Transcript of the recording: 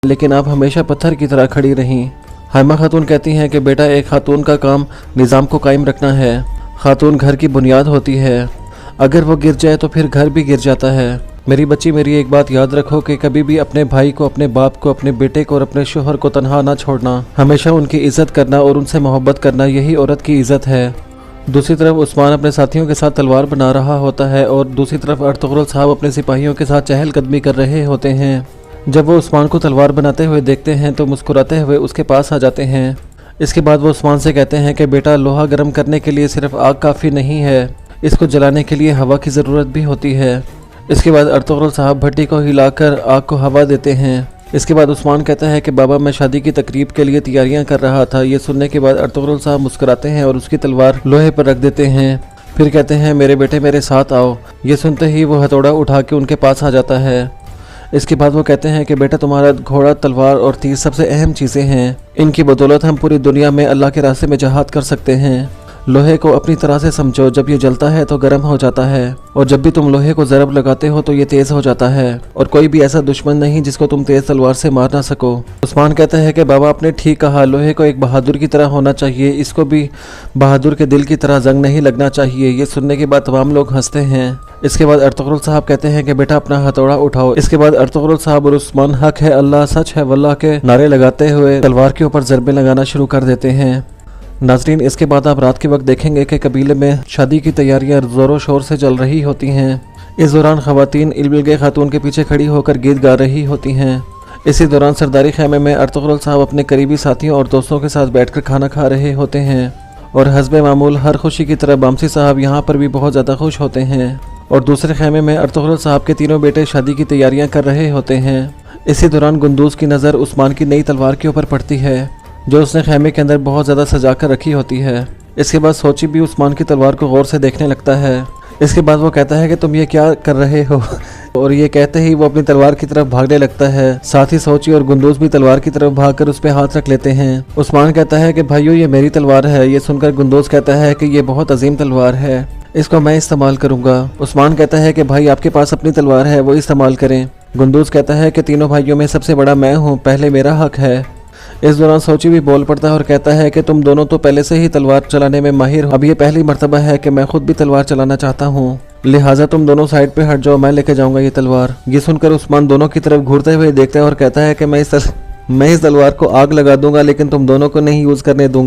लेकिन आप हमेशा पत्थर की तरह खड़ी रहीं। हाइमा खातून कहती हैं कि बेटा, एक खातून का काम निज़ाम को कायम रखना है। खातून घर की बुनियाद होती है, अगर वो गिर जाए तो फिर घर भी गिर जाता है। मेरी बच्ची, मेरी एक बात याद रखो कि कभी भी अपने भाई को, अपने बाप को, अपने बेटे को और अपने शोहर को तन्हा ना छोड़ना। हमेशा उनकी इज्जत करना और उनसे मोहब्बत करना, यही औरत की इज्जत है। दूसरी तरफ उस्मान अपने साथियों के साथ तलवार बना रहा होता है और दूसरी तरफ अर्तुगरुल साहब अपने सिपाहियों के साथ चहलकदमी कर रहे होते हैं। जब वो उस्मान को तलवार बनाते हुए देखते हैं तो मुस्कुराते हुए उसके पास आ जाते हैं। इसके बाद वो उस्मान से कहते हैं कि बेटा, लोहा गर्म करने के लिए सिर्फ आग काफ़ी नहीं है, इसको जलाने के लिए हवा की ज़रूरत भी होती है। इसके बाद अर्तुगरुल साहब भट्टी को हिलाकर आग को हवा देते हैं। इसके बाद उस्मान कहता है कि बाबा, मैं शादी की तकरीब के लिए तैयारियां कर रहा था। ये सुनने के बाद अर्तुगरुल साहब मुस्कुराते हैं और उसकी तलवार लोहे पर रख देते हैं। फिर कहते हैं, मेरे बेटे, मेरे साथ आओ। ये सुनते ही वो हथौड़ा उठा के उनके पास आ जाता है। इसके बाद वो कहते हैं कि बेटा, तुम्हारा घोड़ा, तलवार और तीर सबसे अहम चीज़ें हैं। इनकी बदौलत हम पूरी दुनिया में अल्लाह के रास्ते में जहाद कर सकते हैं। लोहे को अपनी तरह से समझो, जब ये जलता है तो गर्म हो जाता है और जब भी तुम लोहे को ज़रब लगाते हो तो ये तेज़ हो जाता है और कोई भी ऐसा दुश्मन नहीं जिसको तुम तेज़ तलवार से मार ना सको। उस्मान कहता है कि बाबा, आपने ठीक कहा, लोहे को एक बहादुर की तरह होना चाहिए, इसको भी बहादुर के दिल की तरह जंग नहीं लगना चाहिए। ये सुनने के बाद तमाम लोग हंसते हैं। इसके बाद अर्तुगरुल साहब कहते हैं कि बेटा, अपना हथौड़ा उठाओ। इसके बाद अर्तुगरुल साहब और उस्मान हक है अल्लाह, सच है वल्लाह के नारे लगाते हुए तलवार के ऊपर ज़रबे लगाना शुरू कर देते हैं। नाजरीन, इसके बाद आप रात के वक्त देखेंगे कि कबीले में शादी की तैयारियां ज़ोरों शोर से चल रही होती हैं। इस दौरान ख़वातीन इल्म खातून के पीछे खड़ी होकर गीत गा रही होती हैं। इसी दौरान सरदारी खैमे में अर्तुगरुल साहब अपने करीबी साथियों और दोस्तों के साथ बैठकर खाना खा रहे होते हैं और हस्बे मामूल हर खुशी की तरह बामसी साहब यहाँ पर भी बहुत ज़्यादा खुश होते हैं और दूसरे खैमे में अर्तुगरुल साहब के तीनों बेटे शादी की तैयारियाँ कर रहे होते हैं। इसी दौरान गुंदूज़ की नज़र उस्मान की नई तलवार के ऊपर पड़ती है जो उसने खैमे के अंदर बहुत ज़्यादा सजा कर रखी होती है। इसके बाद सोची भी उस्मान की तलवार को गौर से देखने लगता है। इसके बाद वो कहता है कि तुम ये क्या कर रहे हो, और ये कहते ही वो अपनी तलवार की तरफ भागने लगता है। साथ ही सोची और गुंदूज़ भी तलवार की तरफ भागकर उस पर हाथ रख लेते हैं। उस्मान कहता है कि भाइयों, ये मेरी तलवार है। ये सुनकर गुंदूज़ कहता है कि ये बहुत अजीम तलवार है, इसको मैं इस्तेमाल करूँगा। उस्मान कहता है कि भाई, आपके पास अपनी तलवार है, वो इस्तेमाल करें। गुंदूज़ कहता है कि तीनों भाइयों में सबसे बड़ा मैं हूँ, पहले मेरा हक है। इस दौरान सोची भी बोल पड़ता है और कहता है कि तुम दोनों तो पहले से ही तलवार चलाने में माहिर हो, अब ये पहली मर्तबा है कि मैं खुद भी तलवार चलाना चाहता हूँ, लिहाजा तुम दोनों साइड पे हट जाओ, मैं लेके जाऊंगा ये तलवार। ये सुनकर उस्मान दोनों की तरफ घूरते हुए देखता है और कहता है कि मैं इस तलवार को आग लगा दूंगा, लेकिन तुम दोनों को नहीं यूज़ करने दूंगा।